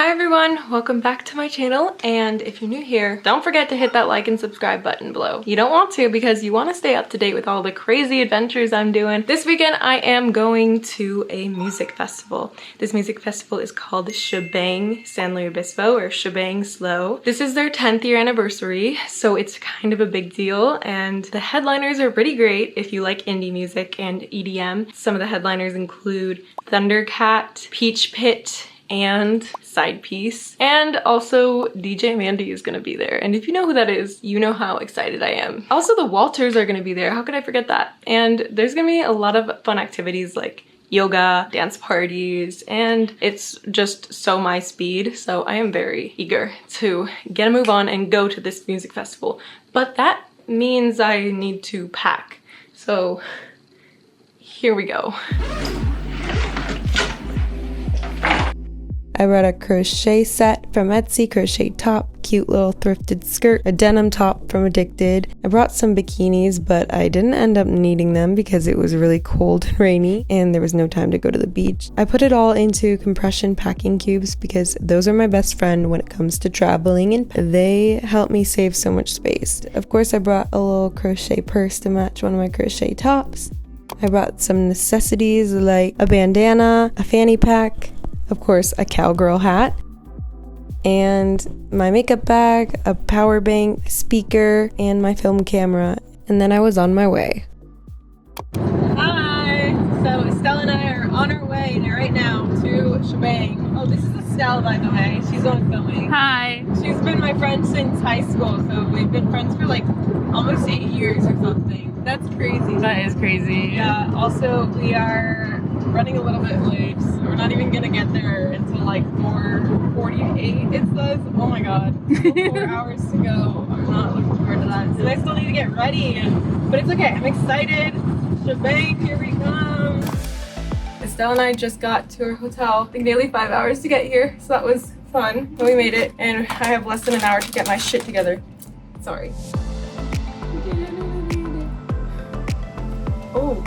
Hi everyone, welcome back to my channel, and if you're new here, don't forget to hit that like and subscribe button below. You don't want to because you want to stay up to date with all the crazy adventures I'm doing. This weekend I am going to a music festival. This music festival is called Shabang, San Luis Obispo, or Shabang Slow. This is their 10th year anniversary, so it's kind of a big deal, and the headliners are pretty great if you like indie music and EDM. Some of the headliners include Thundercat, Peach Pit, and Sidepiece, and also DJ Mandy is gonna be there, and if you know who that is, you know how excited I am. Also, the Walters are gonna be there. How could I forget that? And there's gonna be a lot of fun activities like yoga, dance parties, and it's just so my speed, so I am very eager to get a move on and go to this music festival. But that means I need to pack, so here we go. I brought a crochet set from Etsy, crochet top, cute little thrifted skirt, a denim top from Addicted. I brought some bikinis, but I didn't end up needing them because it was really cold and rainy and there was no time to go to the beach. I put it all into compression packing cubes because those are my best friend when it comes to traveling, and they help me save so much space. Of course, I brought a little crochet purse to match one of my crochet tops. I brought some necessities like a bandana, a fanny pack, of course, a cowgirl hat, and my makeup bag, a power bank, speaker, and my film camera. And then I was on my way. Hi! So Estelle and I are on our way right now to Shabang. Oh, this is Estelle, by the way. She's the one filming. Hi. She's been my friend since high school, so we've been friends for like almost 8 years or something. That's crazy. That is crazy. Yeah, also we are running a little bit late, so we're not even gonna get there until like 4:48 it says. Oh my god. 4 hours to go. I'm not looking forward to that. And I still need to get ready, but it's okay. I'm excited. Shabang, here we come. Estelle and I just got to our hotel. I think nearly 5 hours to get here, so that was fun. But we made it, and I have less than an hour to get my shit together. Sorry. Oh.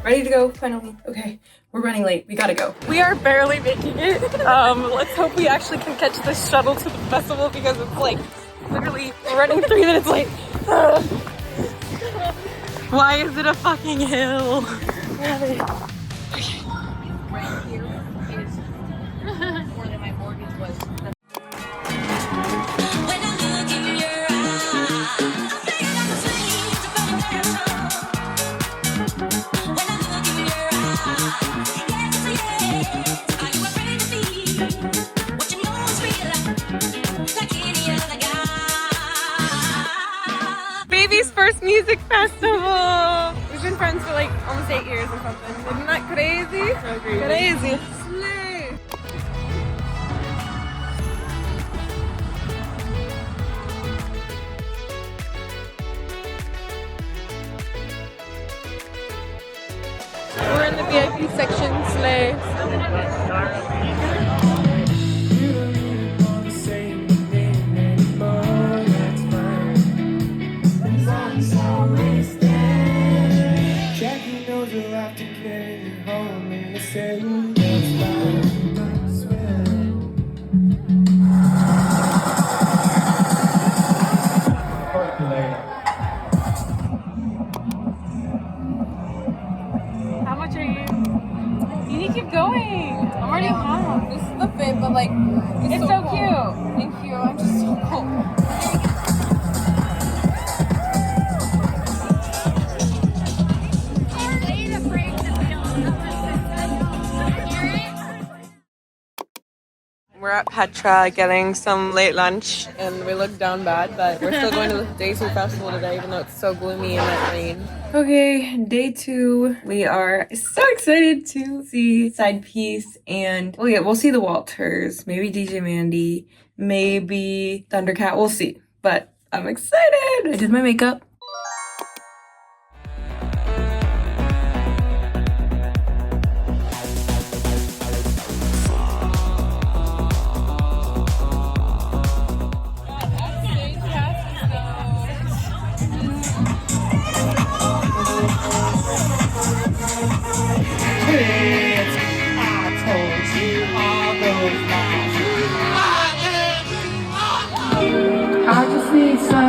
Ready to go, finally. Okay, we're running late. We gotta go. We are barely making it. Let's hope we actually can catch this shuttle to the festival because it's like literally we're running 3 minutes late. Why is it a fucking hill? Right here is more than my mortgage was. Baby's first music festival! We've been friends for like almost 8 years or something. Isn't that crazy? So crazy. Slay! We're in the VIP section, slay. How much are you? You need to keep going. I'm already home. This is the fit, but like, It's so cute. Thank you. I'm just so cold. We're at Petra getting some late lunch, and we look down bad, but we're still going to the Day 2 festival today, even though it's so gloomy and it rain. Okay, day 2. We are so excited to see Sidepiece, and well, yeah, we'll see the Walters, maybe DJ Mandy, maybe Thundercat. We'll see, but I'm excited. I did my makeup.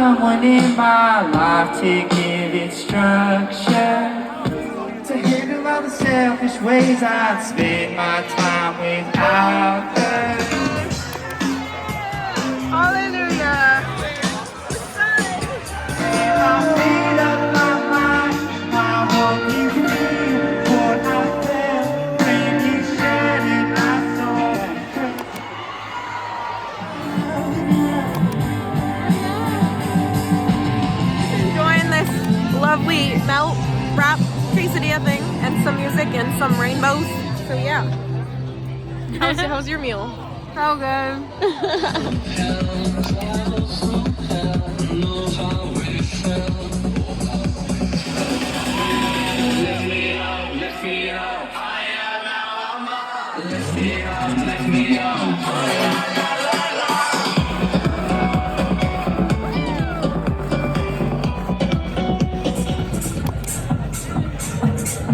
someone in my life to give it structure, to handle all the selfish ways I'd spend my time without her. Hallelujah. And I made up my mind, I hope you feel what I felt when you shared it, I saw. Enjoying this lovely melt wrap quesadilla thing and some music and some rainbows. So yeah. How's your meal? So good.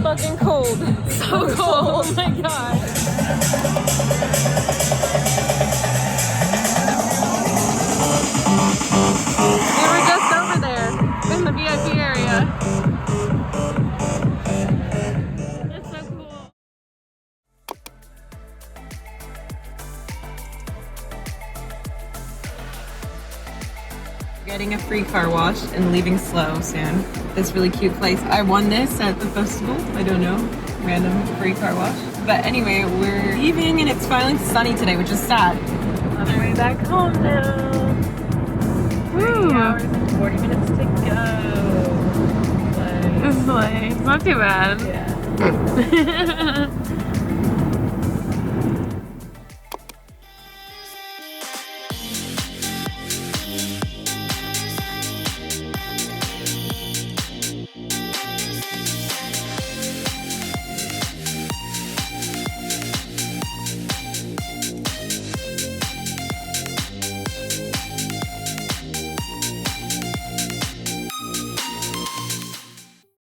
Fucking cold. So cold. Oh my god. We were just over there in the VIP area. That's so cool. Getting a free car wash and leaving slow soon. This really cute place. I won this at the festival. I don't know. Random free car wash. But anyway, we're leaving and it's finally sunny today, which is sad. On our way back home now. 3 hours and 40 minutes to go. It's like, it's not too bad. Yeah.